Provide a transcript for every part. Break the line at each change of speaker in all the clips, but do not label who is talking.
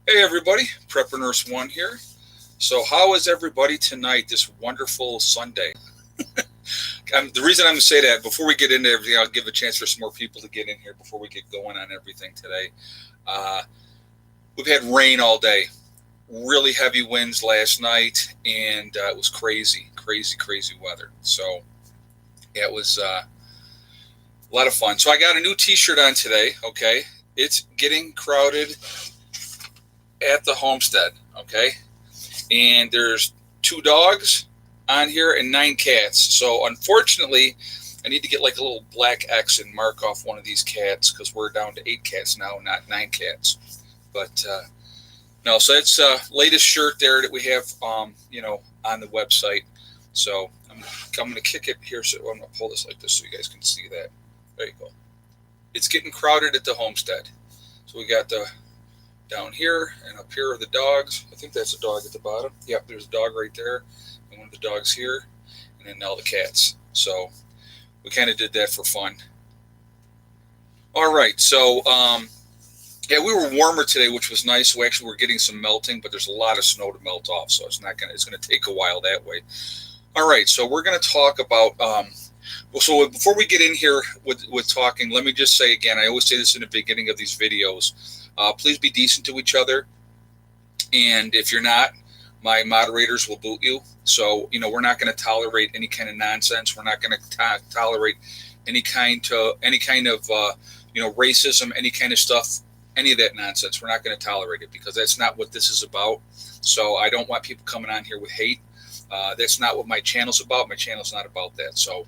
Hey everybody, Prepper Nurse One here. So how is everybody tonight, this wonderful Sunday? The reason I'm going to say that, before we get into everything, I'll give a chance for some more people to get in here before we get going on everything today. Uh, we've had rain all day, really heavy winds last night, and it was crazy, crazy, crazy weather. So yeah, it was a lot of fun. So I got a new t-shirt on today, okay? It's getting crowded at the homestead, okay? And there's 2 dogs on here and 9 cats. So unfortunately, I need to get like a little black X and mark off one of these cats because we're down to 8 cats now, not 9 cats. But no, so it's latest shirt there that we have, on the website. So I'm going to kick it here. So I'm going to pull this like this so you guys can see that. There you go. It's getting crowded at the homestead. So we got the down here and up here are the dogs. I think that's a dog at the bottom. Yep, there's a dog right there, and one of the dogs here, and then all the cats. So we kind of did that for fun. All right, so yeah, we were warmer today, which was nice. We actually were getting some melting, but there's a lot of snow to melt off, so it's gonna take a while that way. All right, so we're gonna talk about. Well, so before we get in here with talking, let me just say again. I always say this in the beginning of these videos. Please be decent to each other. And if you're not, my moderators will boot you. So, we're not going to tolerate any kind of nonsense. We're not going to tolerate any kind of racism, any kind of stuff, any of that nonsense. We're not going to tolerate it because that's not what this is about. So I don't want people coming on here with hate. That's not what my channel's about. My channel's not about that. So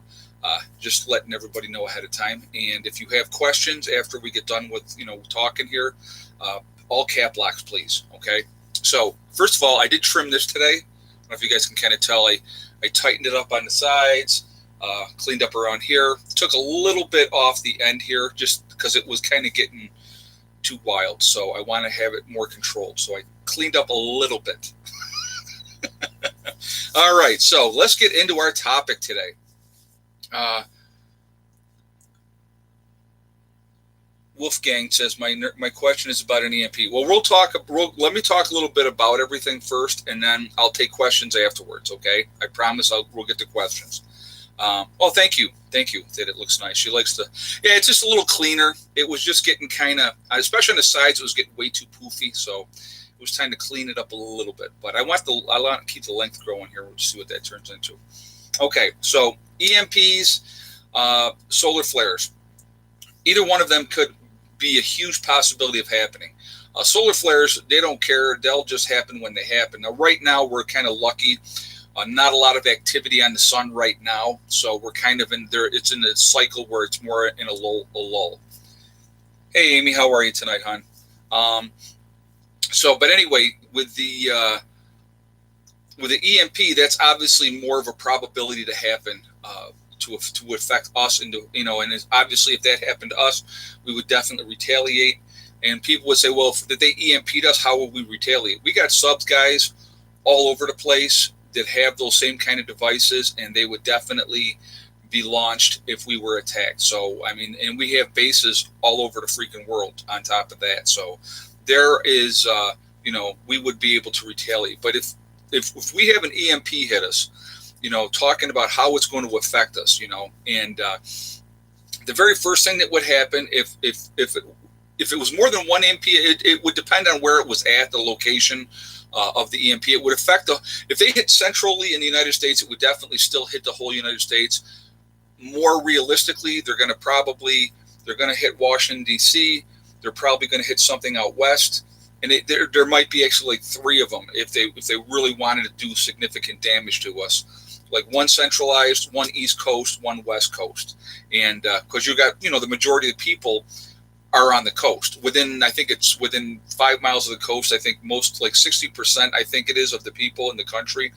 just letting everybody know ahead of time. And if you have questions after we get done with talking here, all cap locks, please. Okay. So first of all, I did trim this today. I don't know if you guys can kind of tell. I tightened it up on the sides, cleaned up around here. Took a little bit off the end here just because it was kind of getting too wild. So I want to have it more controlled. So I cleaned up a little bit. All right. So let's get into our topic today. Wolfgang says my question is about an EMP. Well, let me talk a little bit about everything first, and then I'll take questions afterwards. Okay, I promise we'll get to questions. Thank you. That it looks nice. She likes the. Yeah, it's just a little cleaner. It was just getting kind of, especially on the sides, it was getting way too poofy. So it was time to clean it up a little bit. But I want to keep the length growing here. We'll see what that turns into. Okay, so EMPs, solar flares. Either one of them could be a huge possibility of happening. Solar flares, they don't care. They'll just happen when they happen. Now, right now, we're kind of lucky. Not a lot of activity on the sun right now. So we're kind of in there. It's in a cycle where it's more in a lull. Hey, Amy, how are you tonight, hon? But anyway, with the EMP, that's obviously more of a probability to happen. To affect us, and obviously if that happened to us, we would definitely retaliate. And people would say, well, if they EMP'd us, how would we retaliate? We got subs guys all over the place that have those same kind of devices, and they would definitely be launched if we were attacked. So, I mean, and we have bases all over the freaking world on top of that. So there is, we would be able to retaliate. But if we have an EMP hit us, talking about how it's going to affect us, and the very first thing that would happen if it was more than one EMP, it would depend on where it was at, the location of the EMP. It would affect if they hit centrally in the United States, it would definitely still hit the whole United States. More realistically, they're going to hit Washington D.C. They're probably going to hit something out west. And there might be actually like 3 of them if they really wanted to do significant damage to us. Like one centralized, one East Coast, one West Coast. And because you got, the majority of the people are on the coast. I think it's within 5 miles of the coast. I think most, like 60%, I think it is, of the people in the country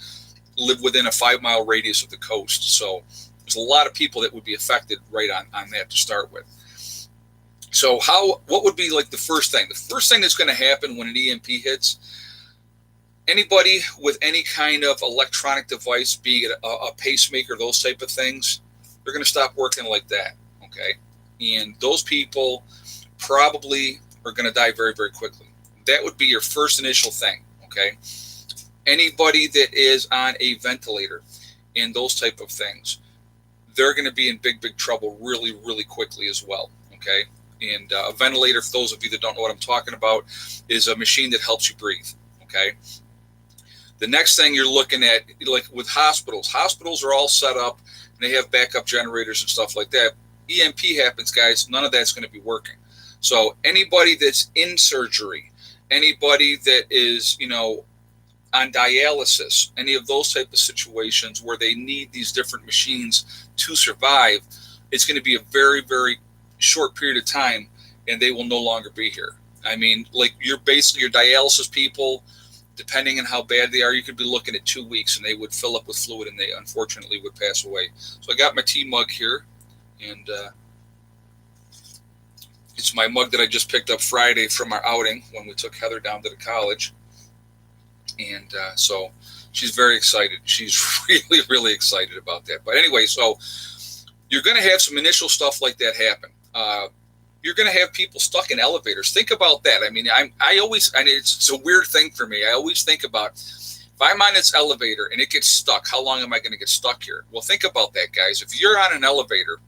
live within a 5-mile radius of the coast. So there's a lot of people that would be affected right on that to start with. So what would be like the first thing? The first thing that's going to happen when an EMP hits, anybody with any kind of electronic device, be it a pacemaker, those type of things, they're going to stop working like that, okay? And those people probably are going to die very, very quickly. That would be your first initial thing, okay? Anybody that is on a ventilator and those type of things, they're going to be in big, big trouble really, really quickly as well, okay? And a ventilator, for those of you that don't know what I'm talking about, is a machine that helps you breathe, okay? The next thing you're looking at, like with hospitals are all set up, and they have backup generators and stuff like that. EMP happens, guys, none of that's going to be working. So anybody that's in surgery, anybody that is, on dialysis, any of those type of situations where they need these different machines to survive, it's going to be a very, very short period of time, and they will no longer be here. I mean, like your dialysis people, depending on how bad they are, you could be looking at 2 weeks, and they would fill up with fluid, and they unfortunately would pass away. So I got my tea mug here, and it's my mug that I just picked up Friday from our outing when we took Heather down to the college. And so she's very excited. She's really, really excited about that. But anyway, so you're going to have some initial stuff like that happen. You're going to have people stuck in elevators. Think about that. I mean, I always, and it's a weird thing for me. I always think about, if I'm on this elevator and it gets stuck, how long am I going to get stuck here? Well, think about that, guys. If you're on an elevator,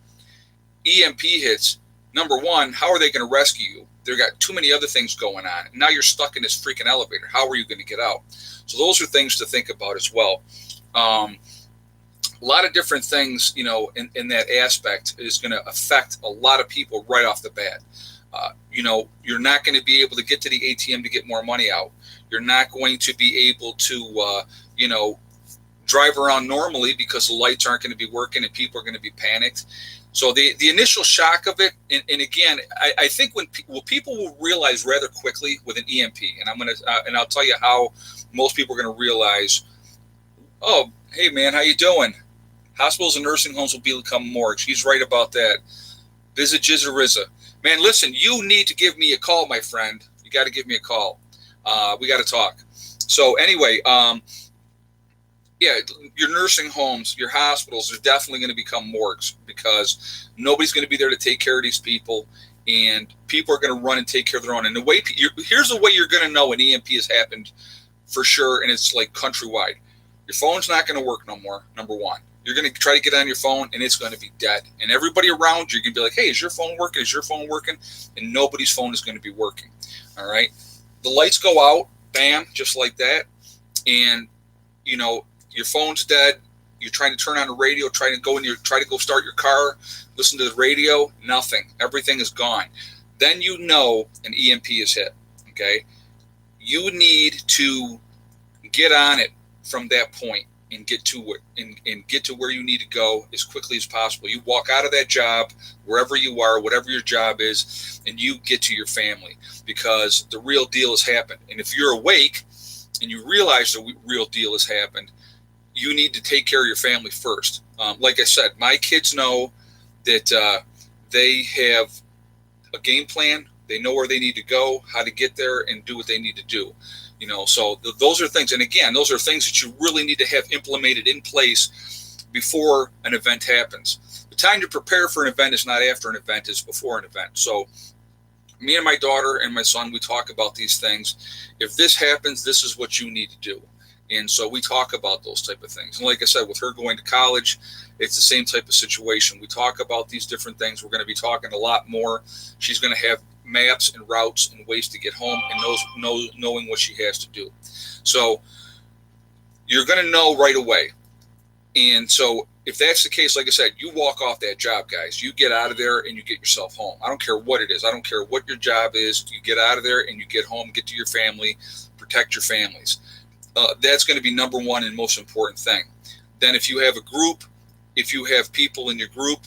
EMP hits, number one, how are they going to rescue you? They've got too many other things going on. Now you're stuck in this freaking elevator. How are you going to get out? So those are things to think about as well. A lot of different things, in that aspect is going to affect a lot of people right off the bat. You're not going to be able to get to the ATM to get more money out. You're not going to be able to, drive around normally because the lights aren't going to be working and people are going to be panicked. So the initial shock of it, and again, I think when people will realize rather quickly with an EMP, and I'll tell you how most people are going to realize, oh, hey man, how you doing? Hospitals and nursing homes will become morgues. He's right about that. Visit Jizzarizza. Man, listen, you need to give me a call, my friend. You got to give me a call. We got to talk. So anyway, yeah, your nursing homes, your hospitals are definitely going to become morgues because nobody's going to be there to take care of these people, and people are going to run and take care of their own. And here's the way you're going to know an EMP has happened for sure, and it's like countrywide. Your phone's not going to work no more, number one. You're going to try to get on your phone, and it's going to be dead. And everybody around you can be like, hey, is your phone working? Is your phone working? And nobody's phone is going to be working, all right? The lights go out, bam, just like that, and, your phone's dead. You're trying to turn on the radio, try to go start your car, listen to the radio, nothing. Everything is gone. Then an EMP is hit, okay? You need to get on it from that point and get to it and get to where you need to go as quickly as possible. You walk out of that job, wherever you are, whatever your job is, and you get to your family because the real deal has happened. And if you're awake and you realize the real deal has happened, you need to take care of your family first. Like I said, my kids know that they have a game plan. They know where they need to go, how to get there, and do what they need to do. So those are things. And again, those are things that you really need to have implemented in place before an event happens. The time to prepare for an event is not after an event, it's before an event. So me and my daughter and my son, we talk about these things. If this happens, this is what you need to do. And so we talk about those type of things. And like I said, with her going to college, it's the same type of situation. We talk about these different things. We're going to be talking a lot more. She's going to have maps and routes and ways to get home and knowing what she has to do. So you're going to know right away. And so if that's the case, like I said, you walk off that job, guys. You get out of there and you get yourself home. I don't care what it is. I don't care what your job is. You get out of there and you get home, get to your family, protect your families. That's going to be number one and most important thing. Then if you have a group, if you have people in your group,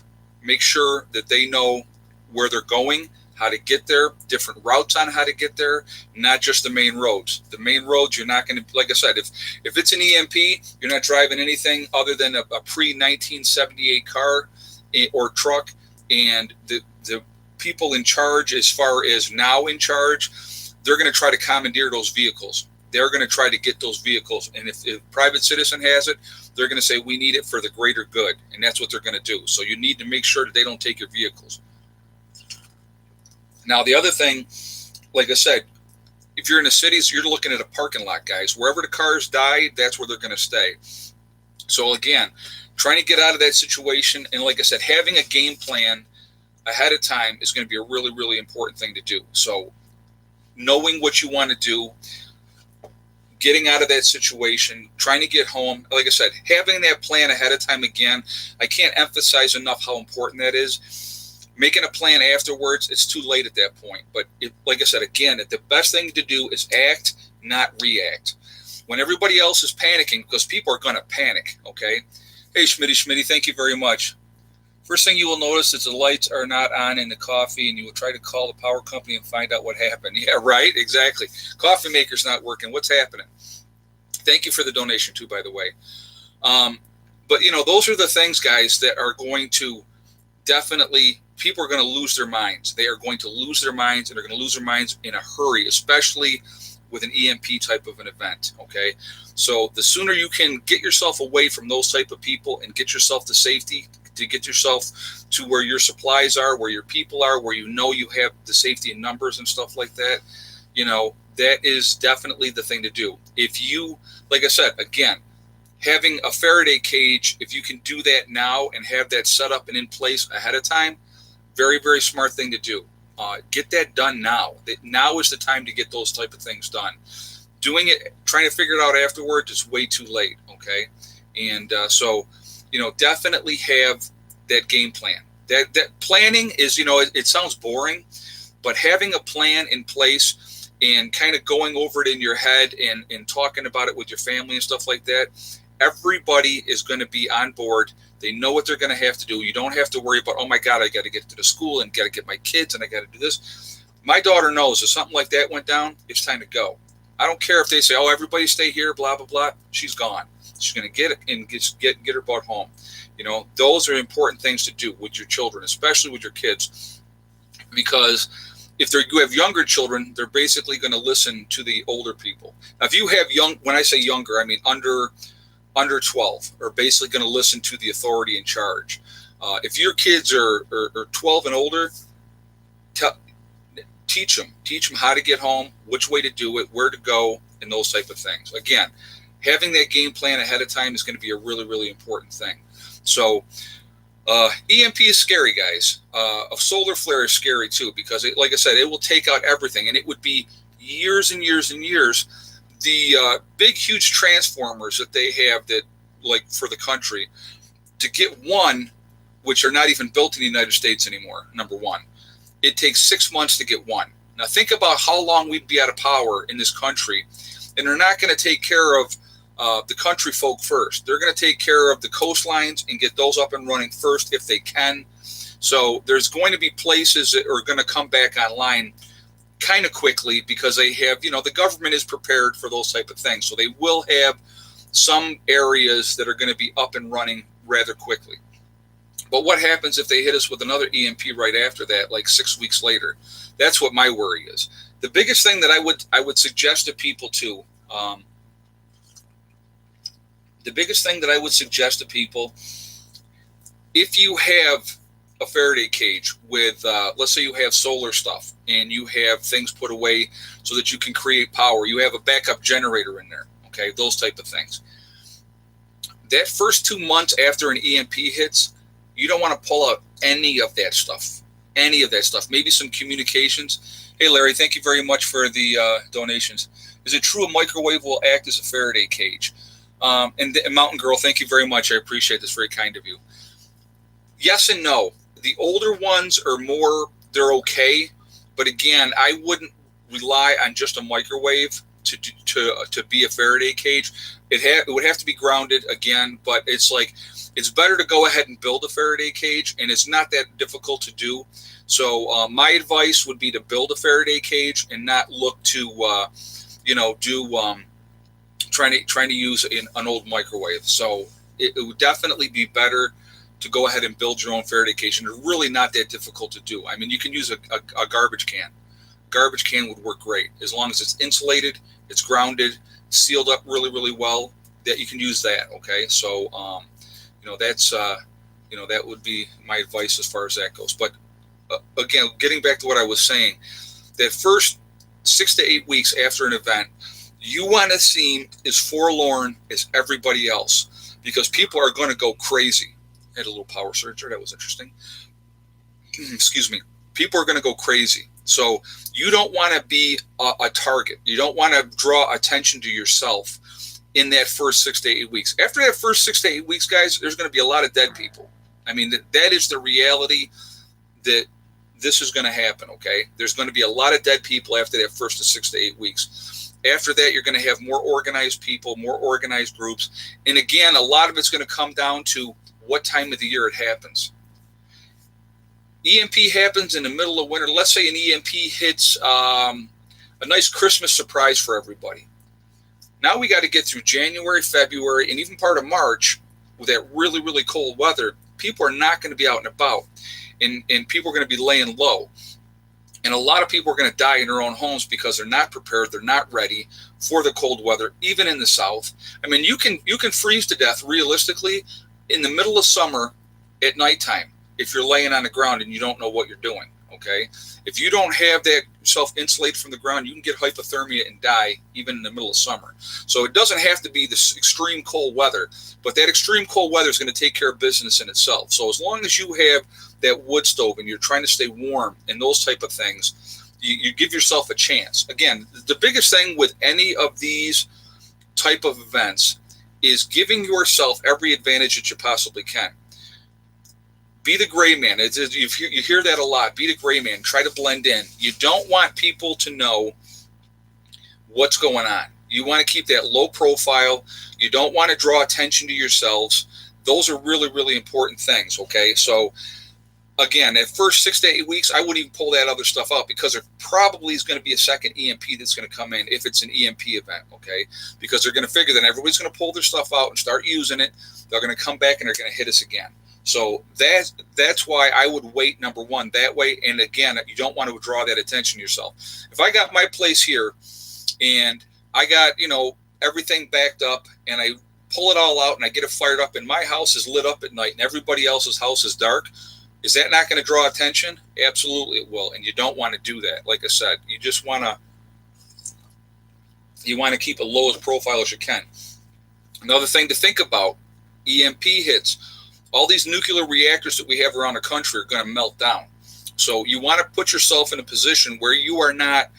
make sure that they know where they're going, how to get there, different routes on how to get there, not just the main roads. The main roads, you're not going to, like I said, if it's an EMP, you're not driving anything other than a pre-1978 car or truck, and the people in charge, as far as now in charge, they're going to try to commandeer those vehicles. They're going to try to get those vehicles. And if a private citizen has it, they're going to say, we need it for the greater good. And that's what they're going to do. So you need to make sure that they don't take your vehicles. Now, the other thing, like I said, If you're in the cities, you're looking at a parking lot, guys. Wherever the cars die, that's where they're going to stay. So again, trying to get out of that situation, and like I said, having a game plan ahead of time is going to be a really, really important thing to do. So knowing what you want to do, getting out of that situation, trying to get home, like I said, having that plan ahead of time. Again, I can't emphasize enough how important that is. Making a plan afterwards, it's too late at that point. But like I said, again, the best thing to do is act, not react. When everybody else is panicking, because people are going to panic, okay? Hey, Schmitty, thank you very much. First thing you will notice is the lights are not on in the coffee, and you will try to call the power company and find out what happened. Yeah, right, exactly. Coffee maker's not working. What's happening? Thank you for the donation, too, by the way. But, those are the things, guys, that are going to definitely, people are going to lose their minds. They are going to lose their minds, and they're going to lose their minds in a hurry, especially with an EMP type of an event, okay? So the sooner you can get yourself away from those type of people and get yourself to safety, to get yourself to where your supplies are, where your people are, where you have the safety in numbers and stuff like that, that is definitely the thing to do. If you, like I said, again, having a Faraday cage, if you can do that now and have that set up and in place ahead of time, very, very smart thing to do. Get that done now. Now is the time to get those type of things done. Doing it, trying to figure it out afterwards, is way too late, okay? And so, definitely have that game plan. That planning is, it sounds boring, but having a plan in place and kind of going over it in your head and talking about it with your family and stuff like that, everybody is going to be on board. They know what they're going to have to do. You don't have to worry about, oh my God, I got to get to the school and got to get my kids and I got to do this. My daughter knows if something like that went down, it's time to go. I don't care if they say, oh, everybody stay here, blah, blah, blah. She's gone. She's going to get it and get her butt home. Those are important things to do with your children, especially with your kids, because if you have younger children, they're basically going to listen to the older people. Now, if you have when I say younger, I mean under 12, are basically going to listen to the authority in charge. If your kids are 12 and older, teach them how to get home, which way to do it, where to go, and those type of things. Again, having that game plan ahead of time is going to be a really, really important thing. So EMP is scary, guys. A solar flare is scary too, because like I said, it will take out everything, and it would be years and years and years. The big, huge transformers that they have that, like, for the country, to get one, which are not even built in the United States anymore, number one, it takes 6 months to get one. Now think about how long we'd be out of power in this country, and they're not going to take care of the country folk first. They're going to take care of the coastlines and get those up and running first if they can. So there's going to be places that are going to come back online kind of quickly, because they have, the government is prepared for those type of things. So they will have some areas that are going to be up and running rather quickly. But what happens if they hit us with another EMP right after that, like 6 weeks later? That's what my worry is. The biggest thing that I would suggest to people too, if you have a Faraday cage with, let's say you have solar stuff and you have things put away so that you can create power, you have a backup generator in there, okay, those type of things. That first 2 months after an EMP hits, you don't want to pull out any of that stuff, maybe some communications. Hey, Larry, thank you very much for the donations. Is it true a microwave will act as a Faraday cage? And Mountain Girl, thank you very much. I appreciate this. Very kind of you. Yes and no. The older ones are more, they're okay. But again, I wouldn't rely on just a microwave to be a Faraday cage. It would have to be grounded again, but it's better to go ahead and build a Faraday cage, and it's not that difficult to do. So my advice would be to build a Faraday cage and not look to, trying to use an old microwave. So it would definitely be better to go ahead and build your own Faraday cage, and it's really not that difficult to do. I mean, you can use a garbage can. Garbage can would work great as long as it's insulated, it's grounded, sealed up really, really well. That you can use that. Okay, so that's that would be my advice as far as that goes. But again, getting back to what I was saying, that first 6 to 8 weeks after an event, you want to seem as forlorn as everybody else, because people are going to go crazy. I had a little power surge there. That was interesting. Excuse me. People are going to go crazy. So you don't want to be a target. You don't want to draw attention to yourself in that first 6 to 8 weeks. After that first 6 to 8 weeks, guys, there's going to be a lot of dead people. I mean, that is the reality that this is going to happen, okay? There's going to be a lot of dead people after that first 6 to 8 weeks. After that, you're going to have more organized people, more organized groups. And again, a lot of it's going to come down to what time of the year it happens. EMP happens in the middle of winter. Let's say an EMP hits a nice Christmas surprise for everybody. Now we got to get through January, February, and even part of March with that really, really cold weather. People are not going to be out and about, and people are going to be laying low. And a lot of people are going to die in their own homes because they're not prepared, they're not ready for the cold weather, even in the South. I mean, you can freeze to death realistically in the middle of summer at nighttime if you're laying on the ground and you don't know what you're doing, okay? If you don't have that self-insulate from the ground, you can get hypothermia and die even in the middle of summer. So it doesn't have to be this extreme cold weather, but that extreme cold weather is going to take care of business in itself. So as long as you have that wood stove and you're trying to stay warm and those type of things, you give yourself a chance. Again, the biggest thing with any of these type of events is giving yourself every advantage that you possibly can. Be the gray man. You hear that a lot. Be the gray man. Try to blend in. You don't want people to know what's going on. You want to keep that low profile. You don't want to draw attention to yourselves. Those are really, really important things, okay? So, again, at first 6 to 8 weeks, I wouldn't even pull that other stuff out because there probably is going to be a second EMP that's going to come in if it's an EMP event, okay? Because they're going to figure that everybody's going to pull their stuff out and start using it. They're going to come back and they're going to hit us again. So that's why I would wait, number one, that way. And again, you don't want to draw that attention to yourself. If I got my place here and I got, everything backed up and I pull it all out and I get it fired up and my house is lit up at night and everybody else's house is dark, is that not going to draw attention? Absolutely it will. And you don't want to do that. Like I said, you just want to keep a lowest profile as you can. Another thing to think about, EMP hits. All these nuclear reactors that we have around the country are going to melt down. So you want to put yourself in a position where you are not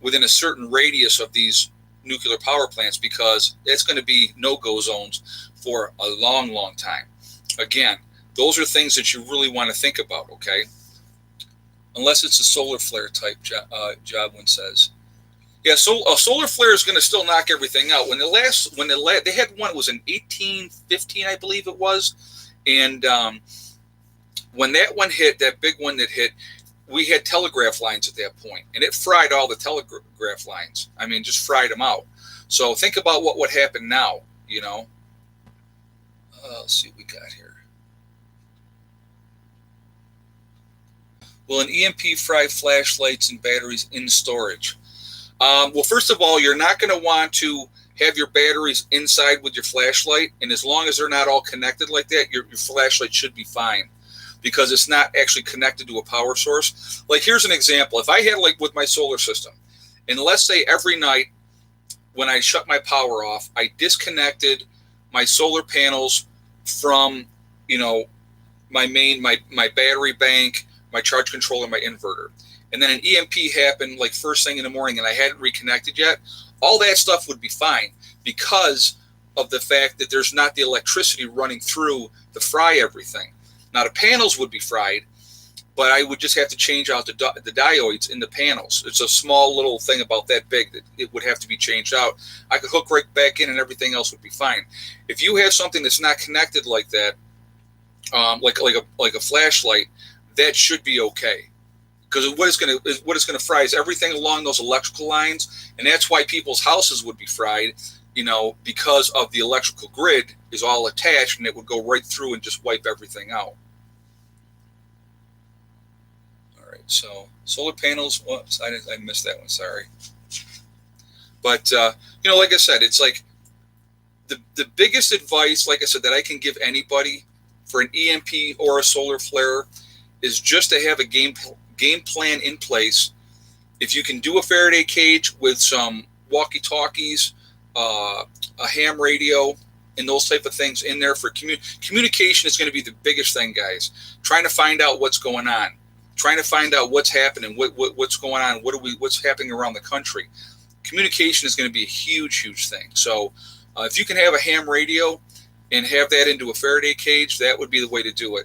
within a certain radius of these nuclear power plants, because it's going to be no-go zones for a long, long time. Again, those are things that you really want to think about, okay? Unless it's a solar flare type, Jobwin says. Yeah, so a solar flare is going to still knock everything out. They had one, it was in 1815, I believe it was. And when that one hit, that big one that hit, we had telegraph lines at that point, and it fried all the telegraph lines. I mean, just fried them out. So think about what would happen now, Let's see what we got here. Will an EMP fry flashlights and batteries in storage? Well, first of all, you're not going to want to have your batteries inside with your flashlight, and as long as they're not all connected like that, your flashlight should be fine, because it's not actually connected to a power source. Like, here's an example. If I had, like with my solar system, and let's say every night when I shut my power off, I disconnected my solar panels from, my battery bank, my charge controller, my inverter, and then an EMP happened like first thing in the morning and I hadn't reconnected yet, all that stuff would be fine because of the fact that there's not the electricity running through to fry everything. Now, the panels would be fried, but I would just have to change out the diodes in the panels. It's a small little thing about that big that it would have to be changed out. I could hook right back in and everything else would be fine. If you have something that's not connected like that, like a flashlight, that should be okay. Because what it's going to fry is everything along those electrical lines, and that's why people's houses would be fried, because of the electrical grid is all attached, and it would go right through and just wipe everything out. All right, so solar panels. Whoops, I missed that one. Sorry. But like I said, it's like the biggest advice, like I said, that I can give anybody for an EMP or a solar flare is just to have a game plan in place If you can do a Faraday cage with some walkie-talkies, a ham radio, and those type of things in there for communication is going to be the biggest thing, guys. Trying to find out what's going on, trying to find out what's happening, what's going on, what's happening around the country. Communication is going to be a huge thing. So if you can have a ham radio and have that into a Faraday cage, that would be the way to do it.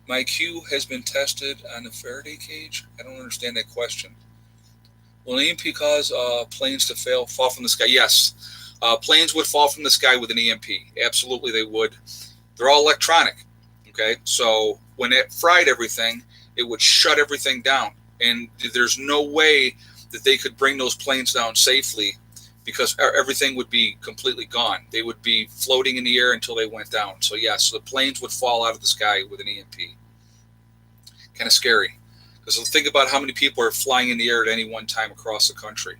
My Q has been tested on a Faraday cage. I don't understand that question. Will an EMP cause planes to fall from the sky? Yes. Planes would fall from the sky with an EMP. Absolutely, they would. They're all electronic. Okay, so when it fried everything, it would shut everything down. And there's no way that they could bring those planes down safely because everything would be completely gone. They would be floating in the air until they went down. So yes, the planes would fall out of the sky with an EMP. Kind of scary. Because think about how many people are flying in the air at any one time across the country.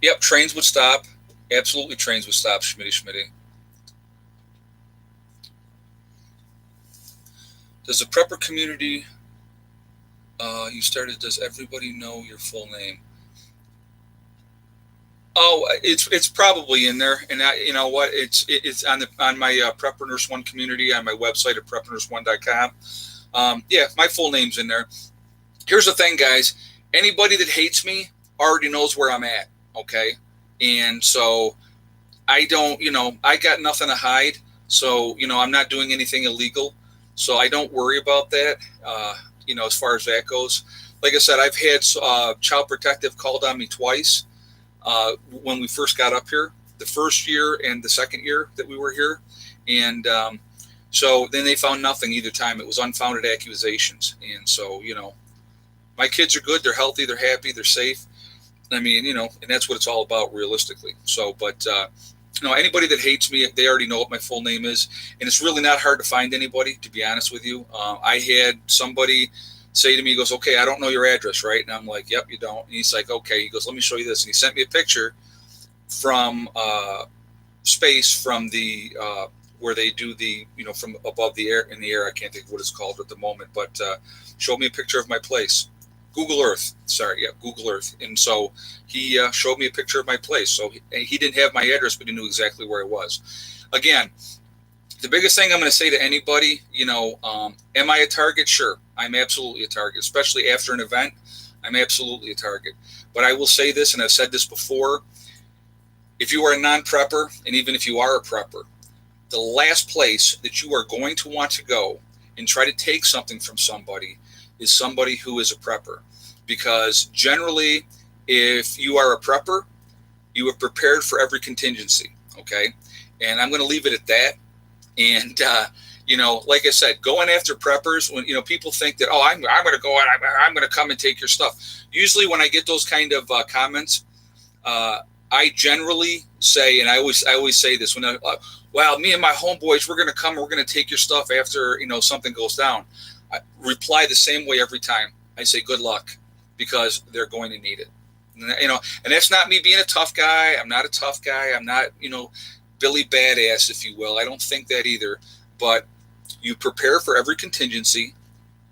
Yep, trains would stop. Absolutely, trains would stop, Schmitty. Does the prepper community you started, does everybody know your full name? Oh, it's probably in there, and you know what? It's on my Prepper Nurse One community on my website at preppernurse1.com. Yeah, my full name's in there. Here's the thing, guys. Anybody that hates me already knows where I'm at. Okay, and so I don't, I got nothing to hide. So I'm not doing anything illegal. So I don't worry about that. As far as that goes, like I said, I've had Child Protective called on me twice. When we first got up here, the first year and the second year that we were here. And so then they found nothing either time. It was unfounded accusations. And so, my kids are good. They're healthy. They're happy. They're safe. I mean, and that's what it's all about realistically. So, but, anybody that hates me, they already know what my full name is. And it's really not hard to find anybody, to be honest with you. I had somebody say to me, he goes, okay, I don't know your address, right? And I'm like, yep, you don't. And he's like, okay. He goes, let me show you this. And he sent me a picture from space from the where they do the, from above the air, in the air. I can't think of what it's called at the moment, but showed me a picture of my place. Google Earth. Google Earth. And so he showed me a picture of my place. So he didn't have my address, but he knew exactly where it was. Again, the biggest thing I'm going to say to anybody, am I a target? Sure. I'm absolutely a target, especially after an event. I'm absolutely a target. But I will say this, and I've said this before, if you are a non-prepper, and even if you are a prepper, the last place that you are going to want to go and try to take something from somebody is somebody who is a prepper. Because generally, if you are a prepper, you have prepared for every contingency, okay? And I'm going to leave it at that. And, like I said, going after preppers, when, people think that, oh, I'm going to go and I'm going to come and take your stuff. Usually when I get those kind of comments, I generally say, and I always say this, when well, me and my homeboys, we're going to come, we're going to take your stuff after, something goes down. I reply the same way every time. I say, good luck, because they're going to need it. And that's not me being a tough guy. I'm not a tough guy. I'm not, Billy Badass, if you will. I don't think that either. But you prepare for every contingency.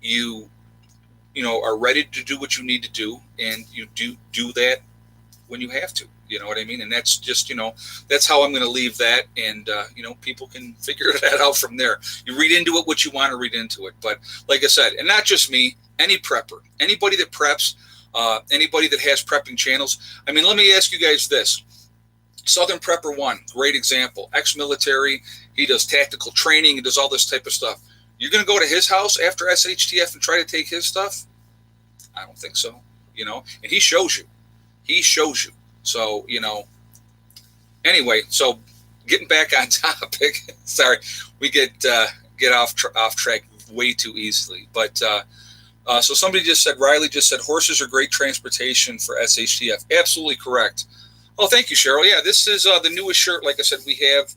You are ready to do what you need to do, and you do that when you have to. You know what I mean? And that's just, that's how I'm going to leave that. And, people can figure that out from there. You read into it what you want to read into it. But like I said, and not just me, any prepper, anybody that preps, anybody that has prepping channels. I mean, let me ask you guys this. Southern Prepper 1, great example, ex-military. He does tactical training. He does all this type of stuff. You're going to go to his house after SHTF and try to take his stuff? I don't think so, and he shows you. So, anyway, so getting back on topic, sorry, we get off track way too easily. But so somebody just said, Riley just said, horses are great transportation for SHTF. Absolutely correct. Oh, thank you, Cheryl. Yeah, this is the newest shirt, like I said, we have,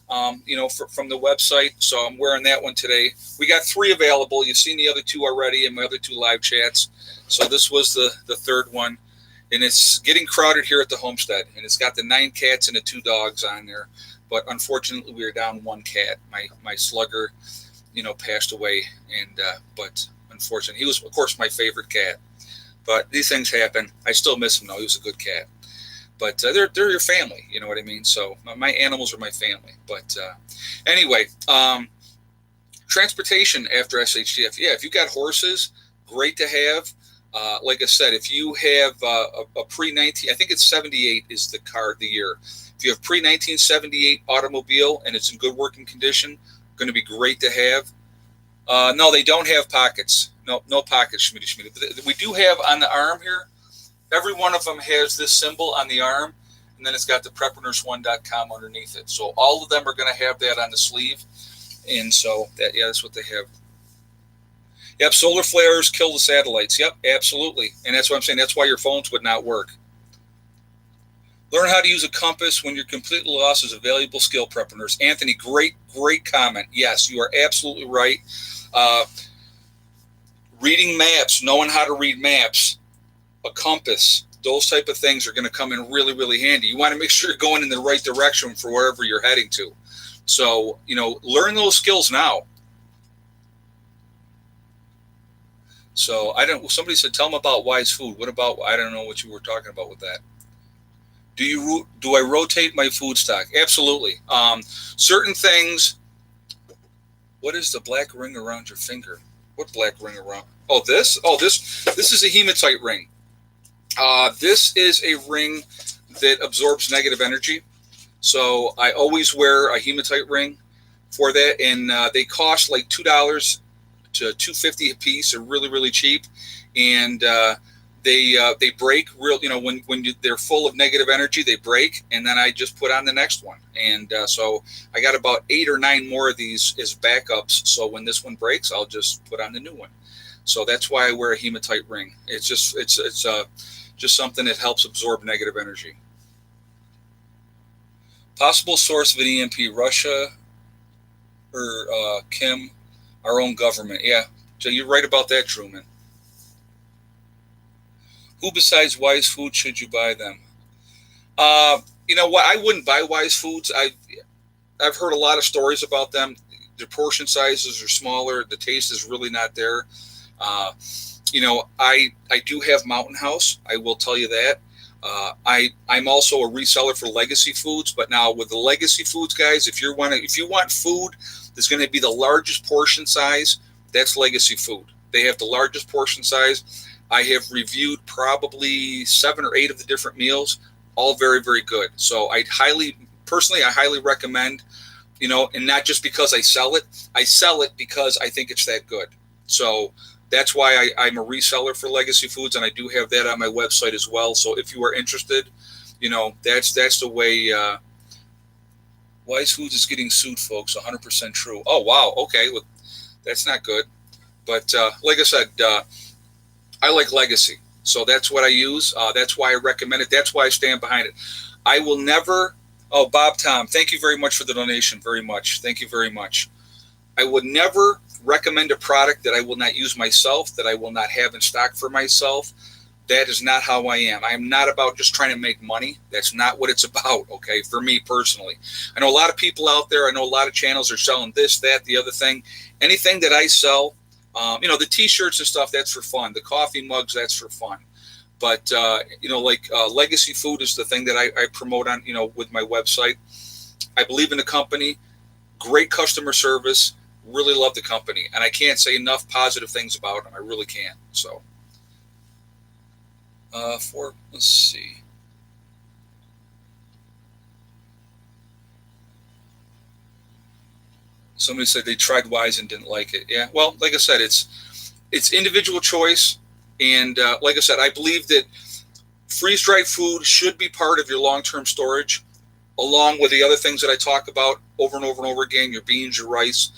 from the website. So I'm wearing that one today. We got 3 available. You've seen the other 2 already in my other 2 live chats. So this was the third one. And it's getting crowded here at the homestead. And it's got the 9 cats and the 2 dogs on there. But unfortunately, we are down one cat. My slugger, passed away, and but unfortunately, he was, of course, my favorite cat. But these things happen. I still miss him though. He was a good cat. But they're your family. You know what I mean? So my animals are my family. But anyway, transportation after SHTF. Yeah, if you got horses, great to have. Like I said, if you have a pre-19, I think it's 78 is the year. If you have pre-1978 automobile and it's in good working condition, going to be great to have. No, they don't have pockets. No pockets, Schmitty. But we do have on the arm here. Every one of them has this symbol on the arm, and then it's got the preppernurse1.com underneath it. So all of them are going to have that on the sleeve, and so that's what they have. Yep, solar flares kill the satellites. Yep, absolutely, and that's what I'm saying. That's why your phones would not work. Learn how to use a compass when you're completely lost is a valuable skill, Prepper Nurse. Anthony, great comment. Yes, you are absolutely right. Reading maps, knowing how to read maps, a compass, those type of things are going to come in really, really handy. You want to make sure you're going in the right direction for wherever you're heading to. So, learn those skills now. So somebody said, tell them about Wise Food. What about, I don't know what you were talking about with that. Do I rotate my food stock? Absolutely. Certain things, what is the black ring around your finger? What black ring around? Oh, this is a hematite ring. This is a ring that absorbs negative energy. So I always wear a hematite ring for that. And they cost like $2 to $2.50 a piece. They're really, really cheap. And they break real, they're full of negative energy, they break, and then I just put on the next one. And so I got about 8 or 9 more of these as backups. So when this one breaks, I'll just put on the new one. So that's why I wear a hematite ring. It's just something that helps absorb negative energy. Possible source of an EMP, Russia or Kim, our own government. Yeah, so you're right about that, Truman. Who besides Wise Foods should you buy them? You know what? I wouldn't buy Wise Foods. I've heard a lot of stories about them. Their portion sizes are smaller. The taste is really not there. I do have Mountain House. I will tell you that. I'm also a reseller for Legacy Foods. But now with the Legacy Foods guys, if you want food that's going to be the largest portion size, that's Legacy Food. They have the largest portion size. I have reviewed probably 7 or 8 of the different meals, all very, very good. So I highly recommend, and not just because I sell it because I think it's that good. So that's why I'm a reseller for Legacy Foods, and I do have that on my website as well. So if you are interested, that's the way. Wise Foods is getting sued, folks. 100% true. Oh, wow. Okay. Well, that's not good. But like I said, I like Legacy, so that's what I use. That's why I recommend it. That's why I stand behind it. I will never. Oh, Bob Tom, thank you very much for the donation. Very much. Thank you very much. I would never recommend a product that I will not use myself, that I will not have in stock for myself. That is not how I am. I am not about just trying to make money. That's not what it's about, okay, for me personally. I know a lot of people out there. I know a lot of channels are selling this, that, the other thing. Anything that I sell, the T-shirts and stuff, that's for fun. The coffee mugs, that's for fun. But, Legacy Food is the thing that I promote on, with my website. I believe in the company. Great customer service. Really love the company. And I can't say enough positive things about them. I really can't. So, let's see. Somebody said they tried Wise and didn't like it. Yeah, well, like I said, it's individual choice. And like I said, I believe that freeze-dried food should be part of your long-term storage, along with the other things that I talk about over and over and over again, your beans, your rice,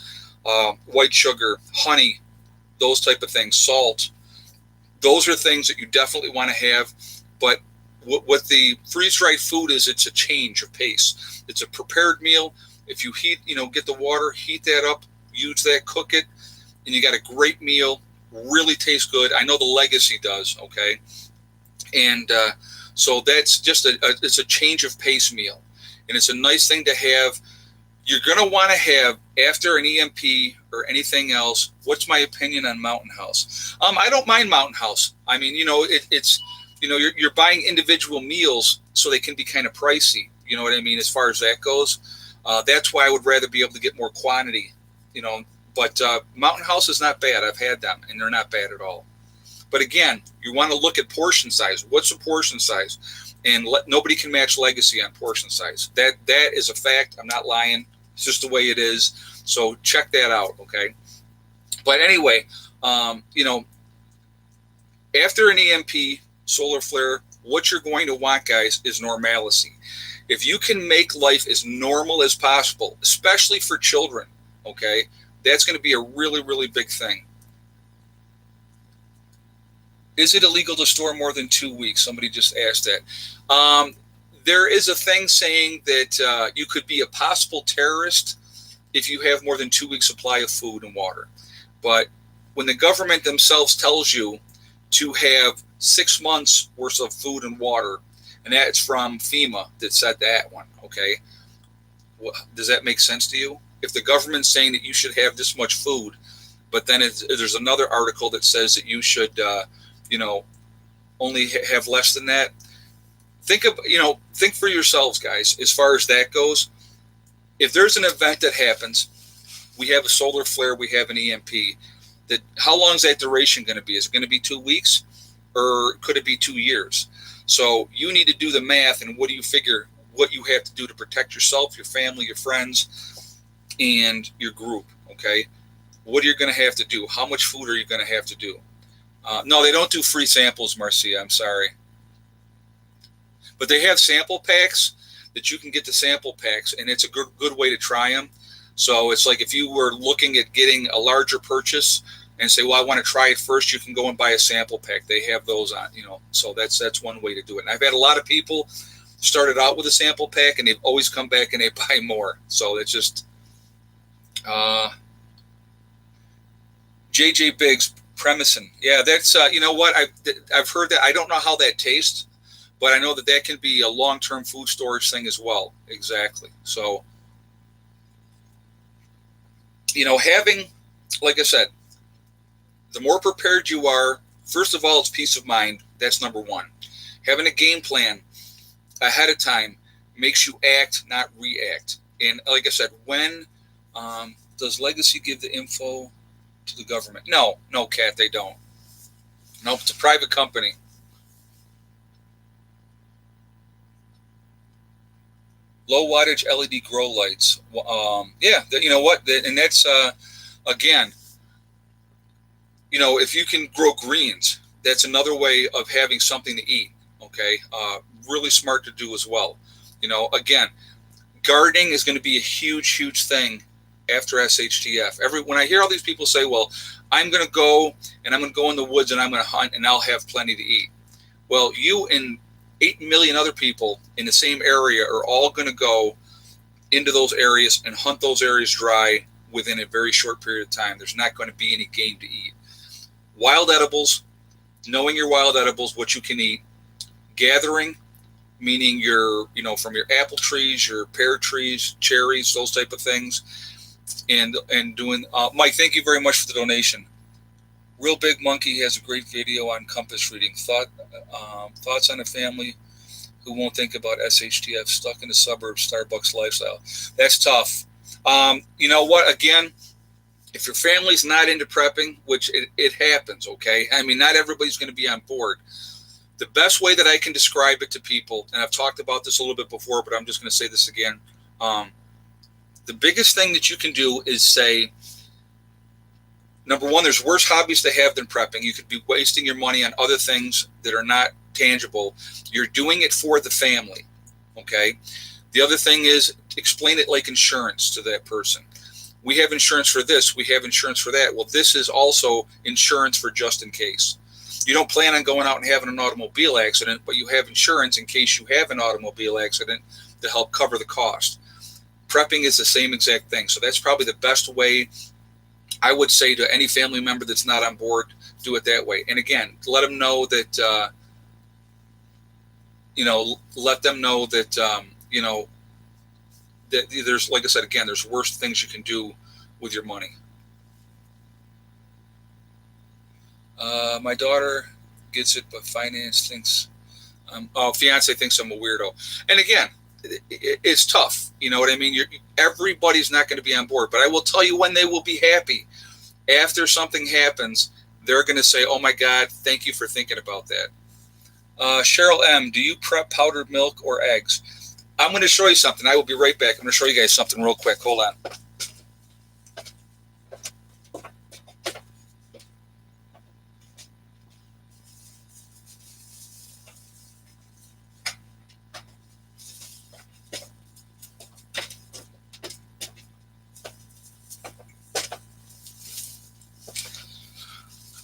white sugar, honey, those type of things, salt. Those are things that you definitely want to have. But what the freeze-dried food is, it's a change of pace. It's a prepared meal. If you heat, get the water, heat that up, use that, cook it, and you got a great meal. Really tastes good. I know the Legacy does, okay? And so that's just it's a change of pace meal. and it's a nice thing to have. You're going to want to have, after an EMP or anything else, what's my opinion on Mountain House? I don't mind Mountain House. I mean, it's, you're buying individual meals, so they can be kind of pricey. You know what I mean? As far as that goes, that's why I would rather be able to get more quantity, but Mountain House is not bad. I've had them, and they're not bad at all. But again, you want to look at portion size. What's the portion size? And nobody can match Legacy on portion size. That is a fact. I'm not lying. It's just the way it is. So check that out, okay? But anyway, after an EMP, solar flare, what you're going to want, guys, is normalcy. If you can make life as normal as possible, especially for children, okay, that's going to be a really, really big thing. Is it illegal to store more than 2 weeks? Somebody just asked that. There is a thing saying that you could be a possible terrorist if you have more than 2 weeks supply of food and water. But when the government themselves tells you to have 6 months worth of food and water, and that's from FEMA that said that one, okay? Does that make sense to you? If the government's saying that you should have this much food, but then there's another article that says that you should, only have less than that. Think for yourselves, guys, as far as that goes. If there's an event that happens, we have a solar flare, we have an EMP, how long is that duration going to be? Is it going to be 2 weeks, or could it be 2 years? So you need to do the math, and what do you figure what you have to do to protect yourself, your family, your friends, and your group, okay? What are you going to have to do? How much food are you going to have to do? No, they don't do free samples, Marcia. I'm sorry. But they have sample packs that you can get the sample packs, and it's a good way to try them. So it's like if you were looking at getting a larger purchase and say, well, I want to try it first, you can go and buy a sample pack. They have those on, so that's one way to do it. And I've had a lot of people started out with a sample pack, and they've always come back and they buy more. So it's just JJ Biggs, Premisin. Yeah, that's, you know what? I've heard that. I don't know how that tastes, but I know that can be a long-term food storage thing as well. Exactly. So, having, like I said, the more prepared you are, first of all, it's peace of mind. That's number one. Having a game plan ahead of time makes you act, not react. And like I said, when does Legacy give the info to the government? No, Kat, they don't. Nope, it's a private company. Low wattage LED grow lights. Yeah, you know what? And that's, again, if you can grow greens, that's another way of having something to eat, okay? Really smart to do as well. Again, gardening is going to be a huge, huge thing after SHTF. When I hear all these people say, well, I'm going to go and I'm going to go in the woods and I'm going to hunt and I'll have plenty to eat. Well, you and 8 million other people in the same area are all going to go into those areas and hunt those areas dry within a very short period of time. There's not going to be any game to eat. Wild edibles, knowing your wild edibles, what you can eat. Gathering, meaning from your apple trees, your pear trees, cherries, those type of things. And doing, Mike, thank you very much for the donation. Real Big Monkey has a great video on compass reading. Thoughts on a family who won't think about SHTF, stuck in the suburbs, Starbucks lifestyle. That's tough. You know what? Again, if your family's not into prepping, which it happens, okay? I mean, not everybody's going to be on board. The best way that I can describe it to people, and I've talked about this a little bit before, but I'm just going to say this again. The biggest thing that you can do is say, number one, there's worse hobbies to have than prepping. You could be wasting your money on other things that are not tangible. You're doing it for the family, okay? The other thing is explain it like insurance to that person. We have insurance for this. We have insurance for that. Well, this is also insurance for just in case. You don't plan on going out and having an automobile accident, but you have insurance in case you have an automobile accident to help cover the cost. Prepping is the same exact thing. So that's probably the best way I would say to any family member that's not on board, do it that way. And again, let them know that, let them know that, there's, like I said, again, there's worse things you can do with your money. My daughter gets it, but finance thinks, fiance thinks I'm a weirdo. And again, it's tough. You know what I mean? Everybody's not going to be on board, but I will tell you when they will be happy. After something happens, they're going to say, oh my God, thank you for thinking about that. Cheryl M., do you prep powdered milk or eggs? I'm going to show you something. I will be right back. I'm going to show you guys something real quick. Hold on.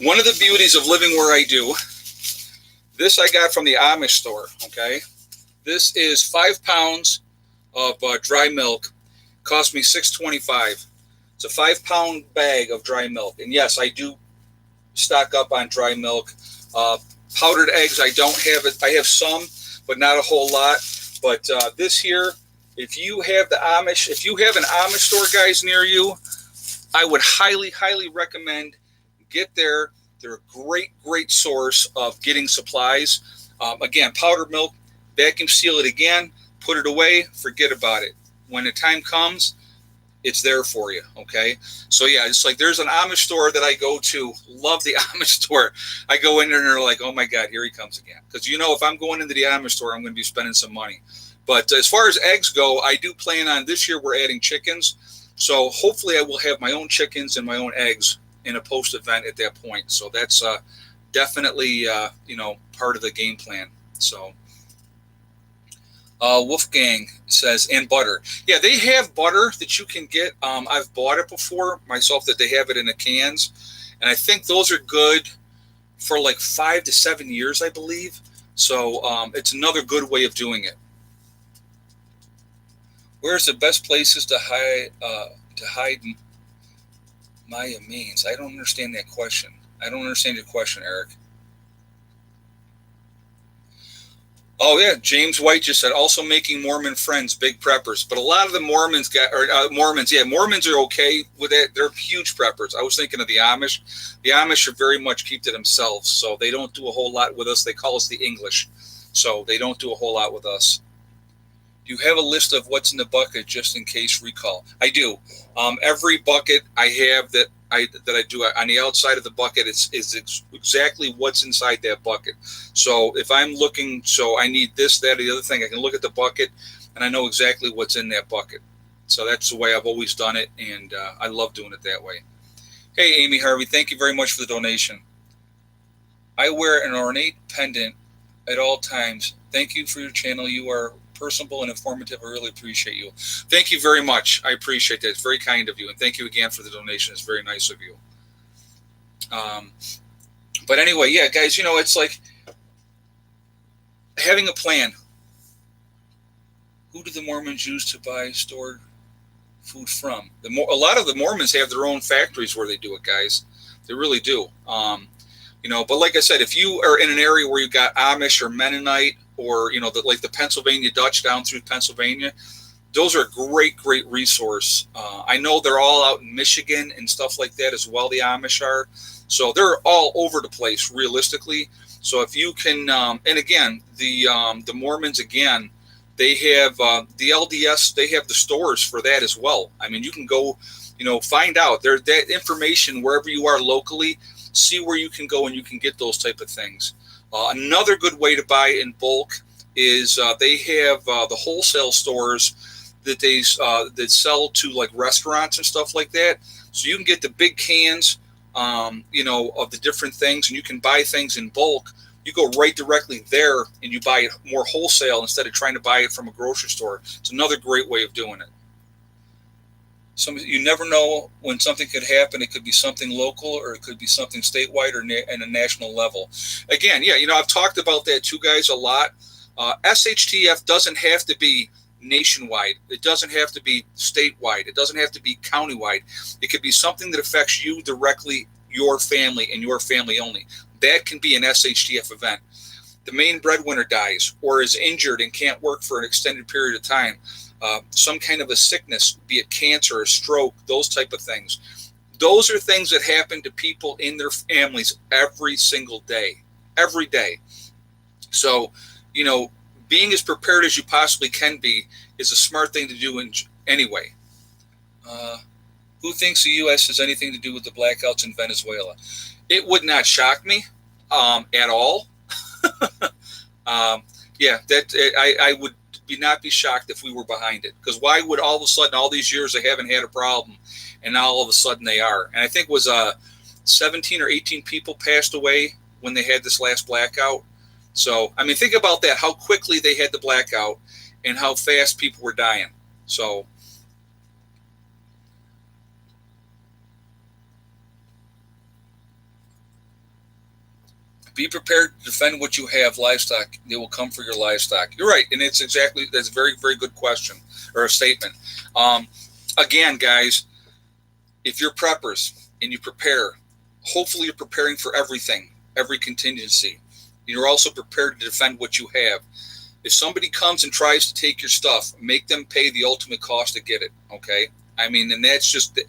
One of the beauties of living where I do, this I got from the Amish store, okay? This is 5 pounds of dry milk. Cost me $6.25. It's a 5-pound bag of dry milk. And yes, I do stock up on dry milk. Powdered eggs, I don't have it. I have some, but not a whole lot. But this here, if you have an Amish store, guys, near you, I would highly, highly recommend get there. They're a great source of getting supplies. Again, powdered milk, vacuum seal it again, put it away, forget about it. When the time comes, it's there for you, okay? So yeah, it's like there's an Amish store that I go to, love the Amish store. I go in there and they're like, oh my God, here he comes again. Because if I'm going into the Amish store, I'm going to be spending some money. But as far as eggs go, I do plan on, this year we're adding chickens. So hopefully I will have my own chickens and my own eggs in a post-event at that point. So that's definitely, part of the game plan. So Wolfgang says, and butter. Yeah, they have butter that you can get. I've bought it before myself, that they have it in the cans. And I think those are good for like 5 to 7 years, I believe. So it's another good way of doing it. Where's the best places to hide Maya means? I don't understand that question. I don't understand your question, Eric. Oh yeah, James White just said also making Mormon friends, big preppers. But a lot of the Mormons Mormons are okay with it. They're huge preppers. I was thinking of the Amish. The Amish are very much keep to themselves, so they don't do a whole lot with us. They call us the English, so they don't do a whole lot with us. Do you have a list of what's in the bucket just in case recall? I do. Every bucket I have that I do on the outside of the bucket is exactly what's inside that bucket. So if I'm looking, so I need this, that, or the other thing, I can look at the bucket and I know exactly what's in that bucket. So that's the way I've always done it, and I love doing it that way. Hey, Amy Harvey, thank you very much for the donation. I wear an ornate pendant at all times. Thank you for your channel. You are personable and informative. I really appreciate you. Thank you very much. I appreciate that. It's very kind of you, and thank you again for the donation. It's very nice of you. But anyway, yeah, guys, it's like having a plan. Who do the Mormons use to buy stored food from? A lot of the Mormons have their own factories where they do it, guys. They really do. But like I said, if you are in an area where you got Amish or Mennonite, or like the Pennsylvania Dutch down through Pennsylvania, those are a great resource. I know they're all out in Michigan and stuff like that as well. The Amish are, so they're all over the place realistically. So if you can, and again, the Mormons, again, they have the LDS. They have the stores for that as well. I mean, you can go, find out that information wherever you are locally. See where you can go and you can get those type of things. Another good way to buy in bulk is they have the wholesale stores that sell to like restaurants and stuff like that. So you can get the big cans, of the different things, and you can buy things in bulk. You go right directly there and you buy it more wholesale instead of trying to buy it from a grocery store. It's another great way of doing it. You never know when something could happen. It could be something local, or it could be something statewide or at a national level. Again, yeah, I've talked about that too, guys, a lot. SHTF doesn't have to be nationwide. It doesn't have to be statewide. It doesn't have to be countywide. It could be something that affects you directly, your family, and your family only. That can be an SHTF event. the main breadwinner dies or is injured and can't work for an extended period of time, some kind of a sickness, be it cancer or stroke, those type of things. Those are things that happen to people in their families every single day, every day. So, being as prepared as you possibly can be is a smart thing to do anyway. Who thinks the U.S. has anything to do with the blackouts in Venezuela? It would not shock me at all. I would not be shocked if we were behind it. Because why would all of a sudden, all these years, they haven't had a problem, and now all of a sudden they are? And I think it was 17 or 18 people passed away when they had this last blackout. So, I mean, think about that, how quickly they had the blackout and how fast people were dying. So, be prepared to defend what you have, livestock. They will come for your livestock. You're right, and that's a very, very good question or a statement. Again, guys, if you're preppers and you prepare, hopefully you're preparing for everything, every contingency. You're also prepared to defend what you have. If somebody comes and tries to take your stuff, make them pay the ultimate cost to get it, okay? I mean, and that's just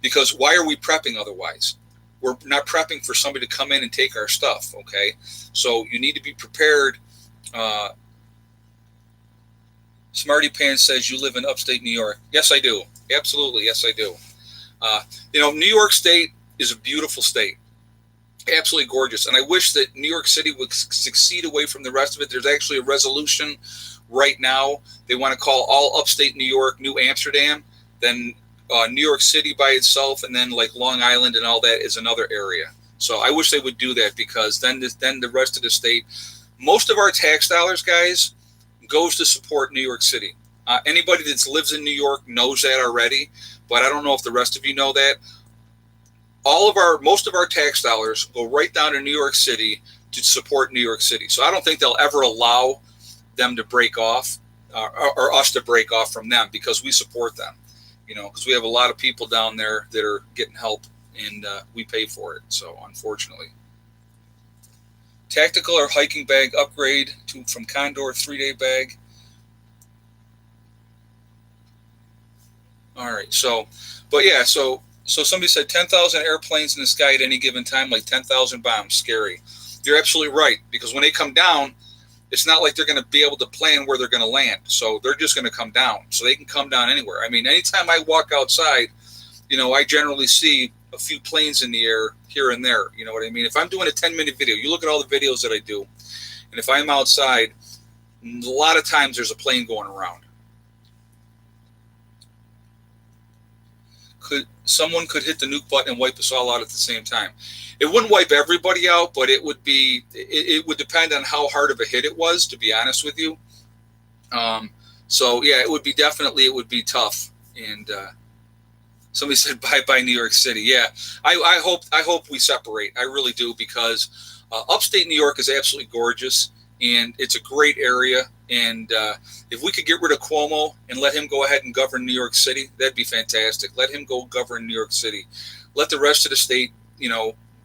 because why are we prepping otherwise? We're not prepping for somebody to come in and take our stuff, okay? So you need to be prepared. Smarty Pants says you live in upstate New York. Yes, I do. Absolutely, yes, I do. New York State is a beautiful state. Absolutely gorgeous. And I wish that New York City would succeed away from the rest of it. There's actually a resolution right now. They want to call all upstate New York New Amsterdam. Then New York City by itself, and then like Long Island and all that is another area. So I wish they would do that, because then the rest of the state, most of our tax dollars, guys, goes to support New York City. Anybody that lives in New York knows that already, but I don't know if the rest of you know that. Most of our tax dollars go right down to New York City to support New York City. So I don't think they'll ever allow them to break off or us to break off from them, because we support them. Because we have a lot of people down there that are getting help, and we pay for it. So unfortunately, tactical or hiking bag upgrade from Condor 3-day bag. All right. So somebody said 10,000 airplanes in the sky at any given time, like 10,000 bombs. Scary. You're absolutely right, because when they come down, it's not like they're going to be able to plan where they're going to land. So they're just going to come down. So they can come down anywhere. I mean, anytime I walk outside, I generally see a few planes in the air here and there. You know what I mean? If I'm doing a 10-minute video, you look at all the videos that I do, and if I'm outside, a lot of times there's a plane going around. Someone could hit the nuke button and wipe us all out at the same time. It wouldn't wipe everybody out, but it would would depend on how hard of a hit it was, to be honest with you. So yeah, it would be tough. And somebody said bye New York City. Yeah, I hope we separate. I really do, because upstate New York is absolutely gorgeous, and it's a great area. And if we could get rid of Cuomo and let him go ahead and govern New York City, that'd be fantastic. Let him go govern New York City. Let the rest of the state,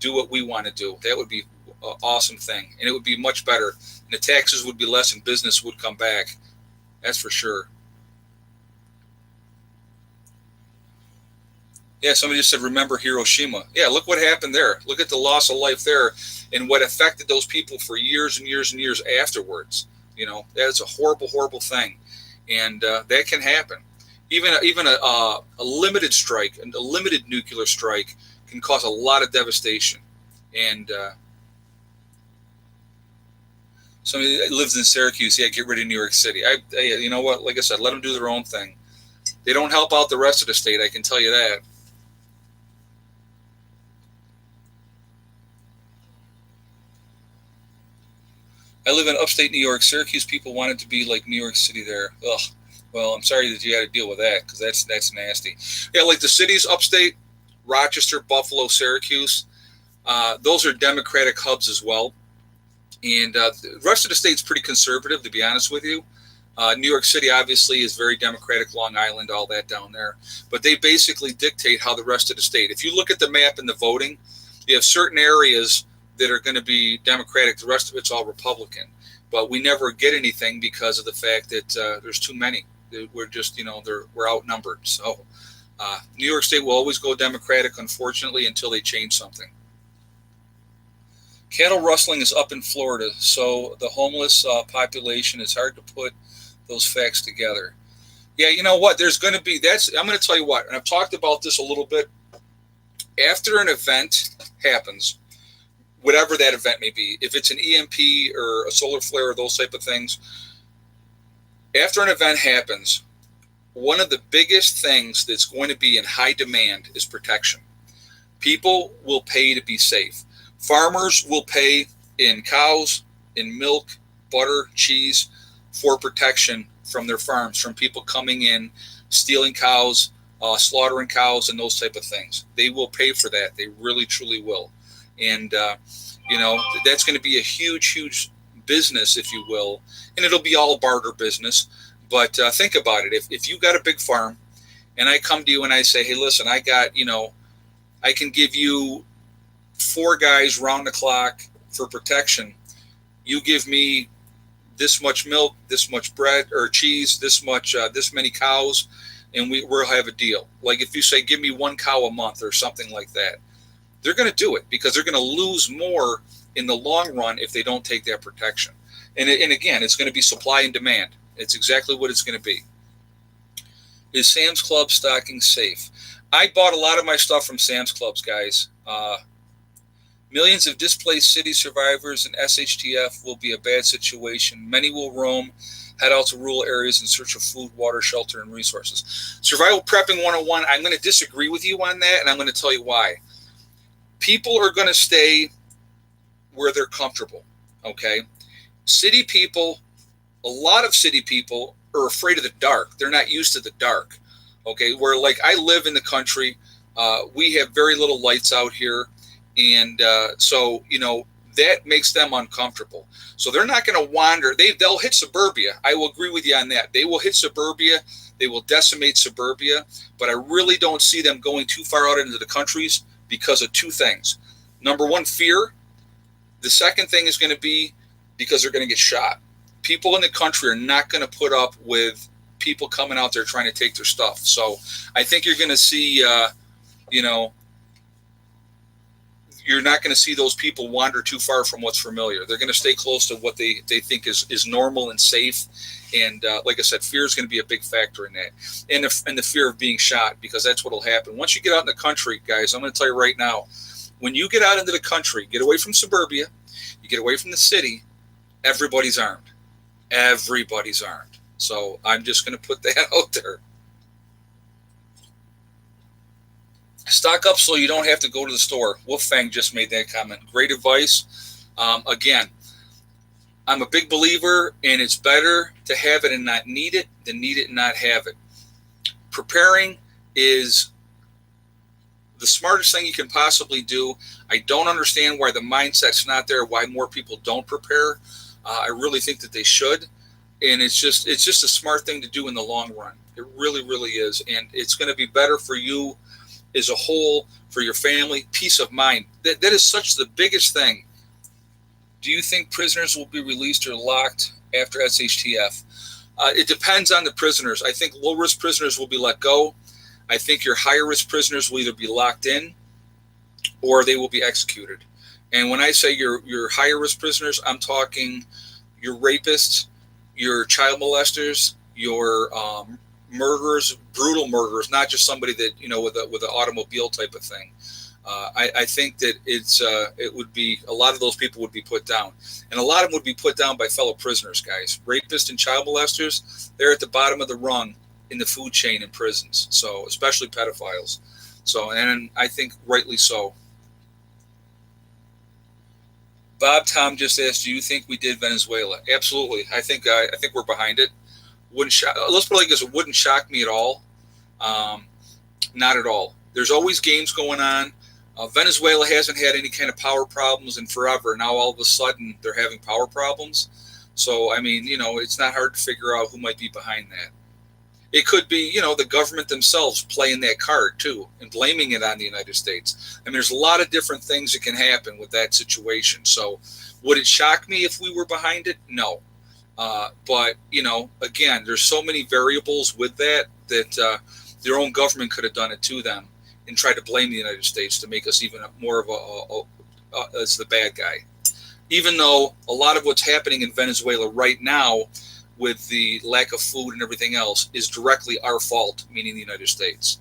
do what we want to do. That would be an awesome thing. And it would be much better. And the taxes would be less and business would come back. That's for sure. Yeah, somebody just said, remember Hiroshima. Yeah, look what happened there. Look at the loss of life there and what affected those people for years and years and years afterwards. That is a horrible, horrible thing. And that can happen. Even a limited strike, a limited nuclear strike, can cause a lot of devastation. And somebody that lives in Syracuse, yeah, get rid of New York City. You know what? Like I said, let them do their own thing. They don't help out the rest of the state, I can tell you that. I live in upstate New York. Syracuse people want it to be like New York City there. Ugh. Well, I'm sorry that you had to deal with that, because that's nasty. Yeah, like the cities upstate, Rochester, Buffalo, Syracuse, those are Democratic hubs as well. And the rest of the state's pretty conservative, to be honest with you. New York City, obviously, is very Democratic, Long Island, all that down there. But they basically dictate how the rest of the state. If you look at the map and the voting, you have certain areas that are going to be Democratic. The rest of it's all Republican. But we never get anything because of the fact that there's too many. We're just, we're outnumbered. So New York State will always go Democratic, unfortunately, until they change something. Cattle rustling is up in Florida, so the homeless population, is hard to put those facts together. Yeah, you know what? There's going to be, I'm going to tell you what, and I've talked about this a little bit. After an event happens, whatever that event may be, if it's an EMP or a solar flare or those type of things, after an event happens, one of the biggest things that's going to be in high demand is protection. People will pay to be safe. Farmers will pay in cows, in milk, butter, cheese for protection from their farms, from people coming in, stealing cows, slaughtering cows, and those type of things. They will pay for that. They really, truly will. And, that's going to be a huge, huge business, if you will. And it'll be all barter business. But think about it. If you got a big farm and I come to you and I say, hey, listen, I got, I can give you 4 guys round the clock for protection. You give me this much milk, this much bread or cheese, this many cows, and we'll have a deal. Like if you say, give me 1 cow a month or something like that, they're going to do it because they're going to lose more in the long run if they don't take that protection. And again, it's going to be supply and demand. It's exactly what it's going to be. Is Sam's Club stocking safe? I bought a lot of my stuff from Sam's Clubs, guys. Millions of displaced city survivors in SHTF will be a bad situation. Many will roam, head out to rural areas in search of food, water, shelter, and resources. Survival Prepping 101, I'm going to disagree with you on that, and I'm going to tell you why. People are going to stay where they're comfortable, okay? City people, a lot of city people are afraid of the dark. They're not used to the dark, okay? Where, like, I live in the country. We have very little lights out here. And so, that makes them uncomfortable. So they're not going to wander. They'll hit suburbia. I will agree with you on that. They will hit suburbia. They will decimate suburbia. But I really don't see them going too far out into the countries because of 2 things. Number 1, fear. The second thing is going to be because they're going to get shot. People in the country are not going to put up with people coming out there trying to take their stuff. So I think you're going to see, you're not going to see those people wander too far from what's familiar. They're going to stay close to what they think is normal and safe. And like I said, fear is going to be a big factor in that. And the fear of being shot, because that's what will happen. Once you get out in the country, guys, I'm going to tell you right now, when you get out into the country, get away from suburbia, you get away from the city, everybody's armed. Everybody's armed. So I'm just going to put that out there. Stock up so you don't have to go to the store. Wolfgang just made that comment. Great advice. Again, I'm a big believer, and it's better to have it and not need it than need it and not have it. Preparing is the smartest thing you can possibly do. I don't understand why the mindset's not there, why more people don't prepare. I really think that they should. And it's just a smart thing to do in the long run. It really, really is. And it's going to be better for you as a whole, for your family, peace of mind. That is such the biggest thing. Do you think prisoners will be released or locked after SHTF? It depends on the prisoners. I think low-risk prisoners will be let go. I think your higher-risk prisoners will either be locked in or they will be executed. And when I say your higher-risk prisoners, I'm talking your rapists, your child molesters, your murderers, brutal murderers, not just somebody that, with an automobile type of thing. I think that it would be, a lot of those people would be put down. And a lot of them would be put down by fellow prisoners, guys. Rapists and child molesters, they're at the bottom of the rung in the food chain in prisons. So, especially pedophiles. So, and I think rightly so. Bob Tom just asked, do you think we did Venezuela? Absolutely. I think we're behind it. Let's put it like this, it wouldn't shock me at all. Not at all. There's always games going on. Venezuela hasn't had any kind of power problems in forever. Now all of a sudden they're having power problems. So, I mean, it's not hard to figure out who might be behind that. It could be, the government themselves playing that card too and blaming it on the United States. I mean, there's a lot of different things that can happen with that situation. So would it shock me if we were behind it? No. But, again, there's so many variables with that their own government could have done it to them and tried to blame the United States to make us even more of as the bad guy. Even though a lot of what's happening in Venezuela right now with the lack of food and everything else is directly our fault, meaning the United States,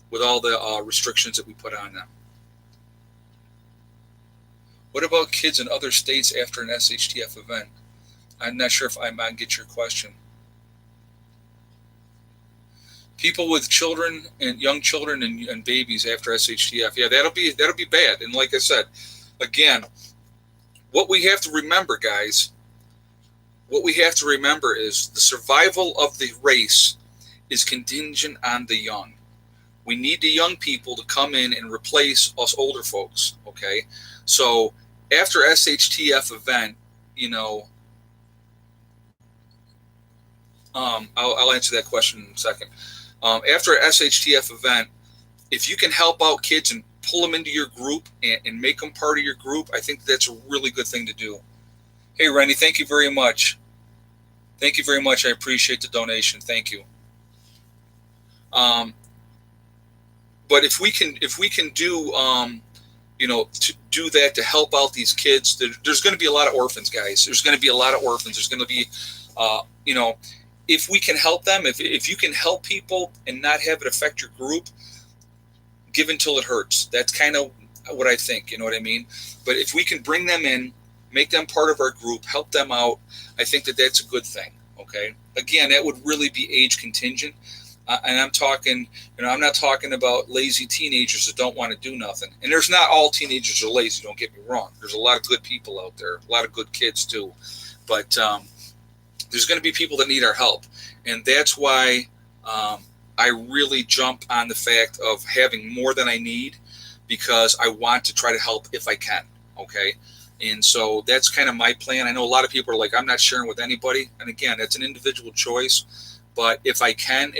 with all the restrictions that we put on them. What about kids in other states after an SHTF event? I'm not sure if I might get your question. People with children and young children and babies after SHTF, yeah, that'll be bad. And like I said, again, what we have to remember, guys, is the survival of the race is contingent on the young. We need the young people to come in and replace us older folks, okay? So after SHTF event, I'll answer that question in a second. After an SHTF event, if you can help out kids and pull them into your group and make them part of your group, I think that's a really good thing to do. Hey, Rennie, thank you very much. Thank you very much. I appreciate the donation. Thank you. But if we can do, to do that to help out these kids, there's going to be a lot of orphans, guys. There's going to be a lot of orphans. There's going to be, if we can help them, if you can help people and not have it affect your group, give until it hurts. That's kind of what I think, you know what I mean? But if we can bring them in, make them part of our group, help them out, I think that's a good thing, okay? Again, that would really be age contingent. And I'm talking, I'm not talking about lazy teenagers that don't want to do nothing. And there's not all teenagers are lazy, don't get me wrong. There's a lot of good people out there, a lot of good kids too. But there's going to be people that need our help. And that's why I really jump on the fact of having more than I need, because I want to try to help if I can, okay? And so that's kind of my plan. I know a lot of people are like, I'm not sharing with anybody. And again, that's an individual choice. But if I can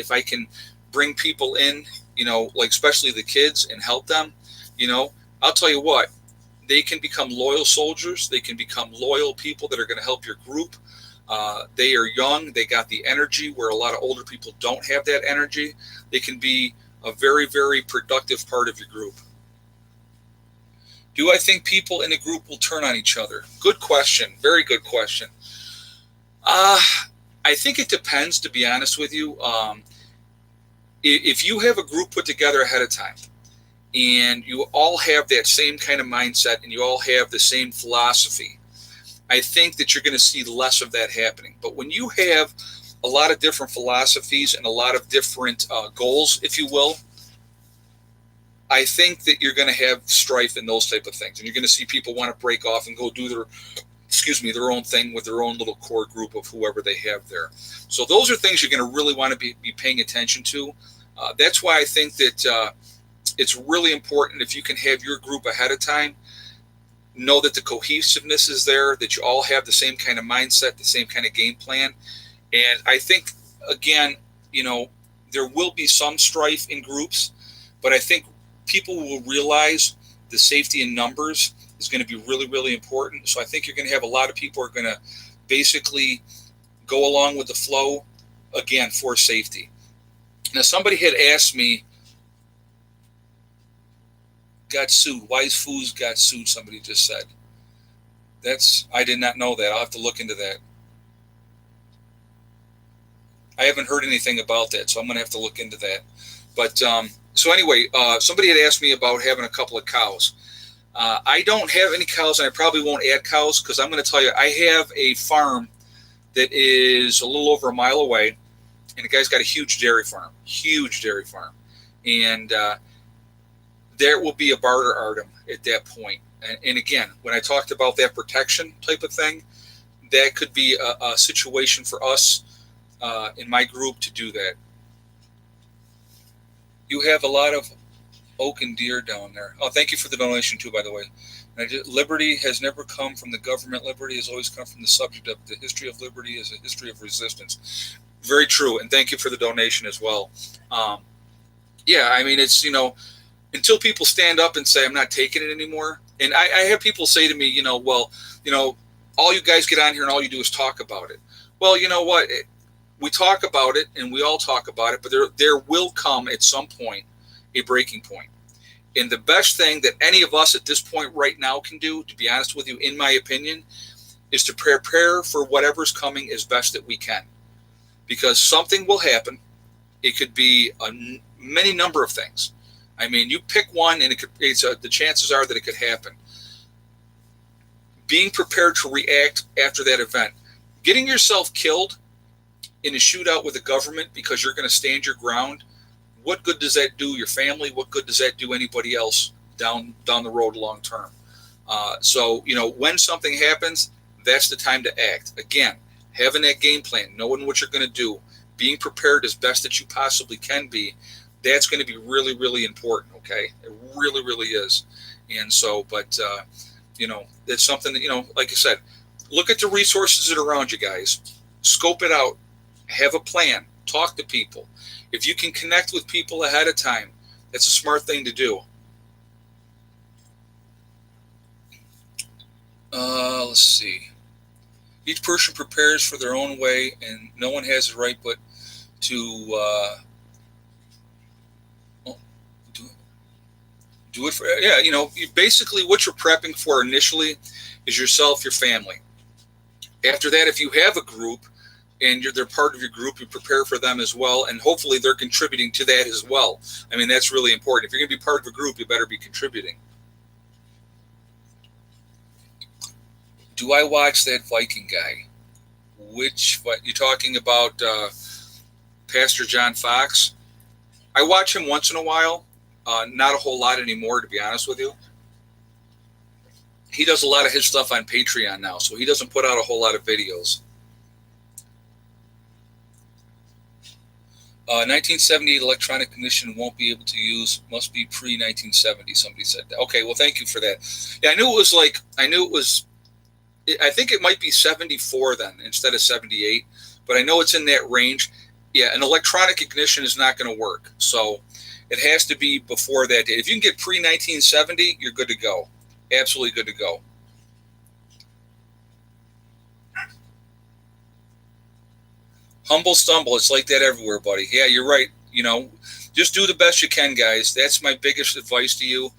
bring people in, like especially the kids, and help them, I'll tell you what, they can become loyal soldiers. They can become loyal people that are going to help your group. They are young. They got the energy where a lot of older people don't have that energy. They can be a very, very productive part of your group. Do I think people in a group will turn on each other? Good question. Very good question. I think it depends, to be honest with you. If you have a group put together ahead of time and you all have that same kind of mindset and you all have the same philosophy, I think that you're going to see less of that happening. But when you have a lot of different philosophies and a lot of different goals, if you will, I think that you're going to have strife in those type of things. And you're going to see people want to break off and go do their own thing with their own little core group of whoever they have there. So those are things you're going to really want to be paying attention to. That's why I think that it's really important, if you can have your group ahead of time, know that the cohesiveness is there, that you all have the same kind of mindset, the same kind of game plan. And I think, again, there will be some strife in groups, but I think people will realize the safety in numbers is going to be really, really important. So I think you're going to have a lot of people who are going to basically go along with the flow, again, for safety. Now, somebody had asked me, got sued. Wise Foods got sued, somebody just said. I did not know that. I'll have to look into that. I haven't heard anything about that, so I'm going to have to look into that. But so anyway, somebody had asked me about having a couple of cows. I don't have any cows, and I probably won't add cows, because I'm going to tell you, I have a farm that is a little over a mile away, and the guy's got a huge dairy farm. And there will be a barter item at that point. And again, when I talked about that protection type of thing, that could be a situation for us in my group to do that. You have a lot of oak and deer down there. Oh, thank you for the donation too, by the way. Liberty has never come from the government. Liberty has always come from the subject of the history of liberty as a history of resistance. Very true, and thank you for the donation as well. Um, yeah, I mean, it's, until people stand up and say, I'm not taking it anymore. And I have people say to me, well, all you guys get on here and all you do is talk about it. Well, you know what? We talk about it and we all talk about it, but there will come at some point a breaking point. And the best thing that any of us at this point right now can do, to be honest with you, in my opinion, is to prepare for whatever's coming as best that we can. Because something will happen. It could be many number of things. I mean, you pick one, and the chances are that it could happen. Being prepared to react after that event. Getting yourself killed in a shootout with the government because you're going to stand your ground, what good does that do your family? What good does that do anybody else down the road long term? So, when something happens, that's the time to act. Again, having that game plan, knowing what you're going to do, being prepared as best that you possibly can be, that's going to be really, really important, okay? It really, really is. And so, but, it's something that, like I said, look at the resources that are around you guys. Scope it out. Have a plan. Talk to people. If you can connect with people ahead of time, that's a smart thing to do. Let's see. Each person prepares for their own way, and no one has the right but to do it for, basically what you're prepping for initially is yourself, your family. After that, if you have a group and they're part of your group, you prepare for them as well, and hopefully they're contributing to that as well. I mean, that's really important. If you're going to be part of a group, you better be contributing. Do I watch that Viking guy? What you talking about? Pastor John Fox? I watch him once in a while. Not a whole lot anymore, to be honest with you. He does a lot of his stuff on Patreon now, so he doesn't put out a whole lot of videos. 1978 electronic ignition won't be able to use. Must be pre-1970. Somebody said that. Okay, well, thank you for that. Yeah, I think it might be 74 then instead of 78, but I know it's in that range. Yeah, an electronic ignition is not going to work. So it has to be before that date. If you can get pre-1970, you're good to go. Absolutely good to go. Humble stumble. It's like that everywhere, buddy. Yeah, you're right. Just do the best you can, guys. That's my biggest advice to you.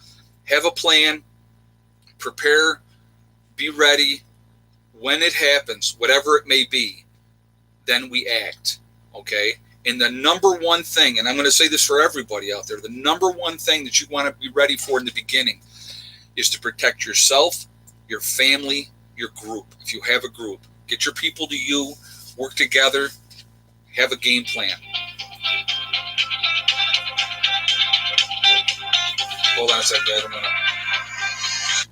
Have a plan. Prepare. Be ready. When it happens, whatever it may be, then we act, okay? And the number one thing, and I'm going to say this for everybody out there, the number one thing that you want to be ready for in the beginning is to protect yourself, your family, your group. If you have a group, get your people to you, work together, have a game plan. Hold on a second, guys.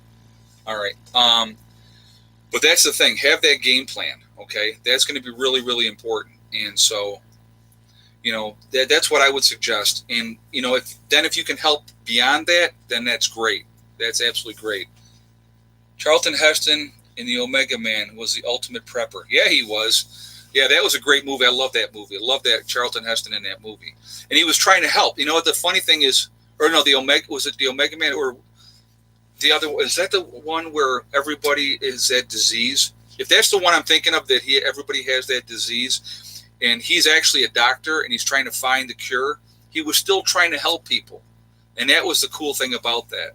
All right. But that's the thing. Have that game plan, okay? That's going to be really, really important. And so, that's what I would suggest. And, if you can help beyond that, then that's great. That's absolutely great. Charlton Heston in The Omega Man was the ultimate prepper. Yeah, he was. Yeah, that was a great movie. I love that movie. I love that Charlton Heston in that movie. And he was trying to help. You know what the funny thing is? Or no, was it The Omega Man or the other? Is that the one where everybody is that disease? If that's the one I'm thinking of, that everybody has that disease, and he's actually a doctor and he's trying to find the cure, he was still trying to help people. And that was the cool thing about that.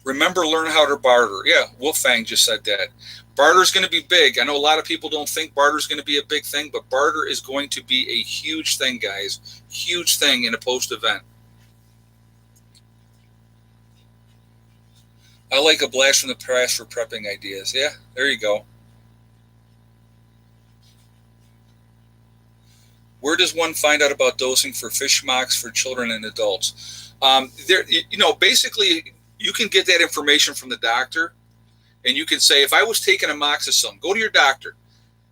Remember, learn how to barter. Yeah, Wolfgang just said that. Barter is going to be big. I know a lot of people don't think barter is going to be a big thing, but barter is going to be a huge thing, guys. Huge thing in a post-event. I like a blast from the past for prepping ideas. Yeah, there you go. Where does one find out about dosing for fish mocks for children and adults? Basically, you can get that information from the doctor, and you can say, if I was taking amoxicillin, go to your doctor.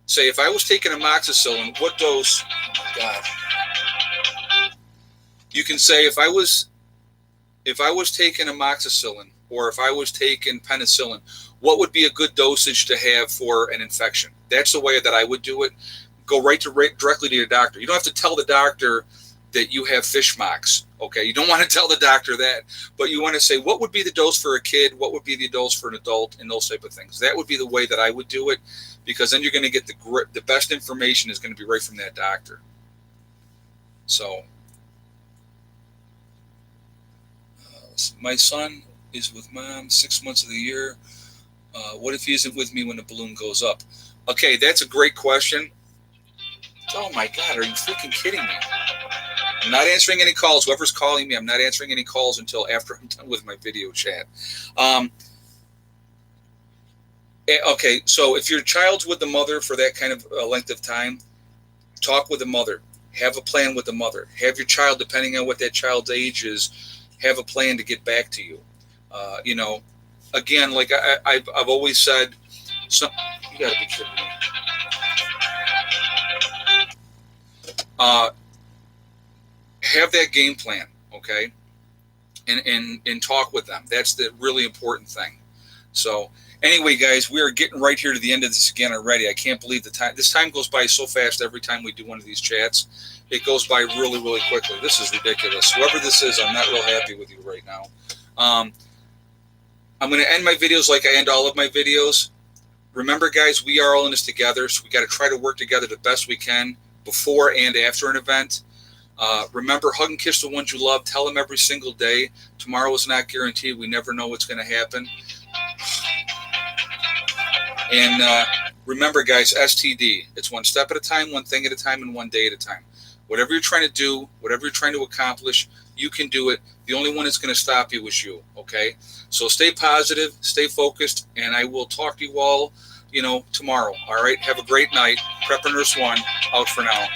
Say, if I was taking amoxicillin, what dose? Oh, God. You can say, if I was taking amoxicillin, or if I was taking penicillin, what would be a good dosage to have for an infection? That's the way that I would do it. Go directly to your doctor. You don't have to tell the doctor that you have fish mocks. Okay, you don't want to tell the doctor that, but you want to say, what would be the dose for a kid? What would be the dose for an adult? And those type of things. That would be the way that I would do it, because then you're going to get the best information is going to be right from that doctor. So, my son is with mom 6 months of the year. What if he isn't with me when the balloon goes up? Okay, that's a great question. Oh my God, are you freaking kidding me? I'm not answering any calls. Whoever's calling me, I'm not answering any calls until after I'm done with my video chat. Okay, so if your child's with the mother for that kind of length of time, talk with the mother. Have a plan with the mother. Have your child, depending on what that child's age is, have a plan to get back to you. You know, again, like I've always said, you got to be kidding me. Have that game plan, okay, and talk with them. That's the really important thing. So anyway, guys, we are getting right here to the end of this again already. I can't believe the time. This time goes by so fast every time we do one of these chats. It goes by really, really quickly. This is ridiculous. Whoever this is, I'm not real happy with you right now. I'm going to end my videos like I end all of my videos. Remember, guys, we are all in this together, so we got to try to work together the best we can before and after an event. Remember, hug and kiss the ones you love. Tell them every single day. Tomorrow is not guaranteed. We never know what's going to happen. And remember, guys, STD. It's one step at a time, one thing at a time, and one day at a time. Whatever you're trying to do, whatever you're trying to accomplish, you can do it. The only one that's going to stop you is you, okay? So stay positive, stay focused, and I will talk to you all, tomorrow. All right? Have a great night. Prepper Nurse 1, out for now.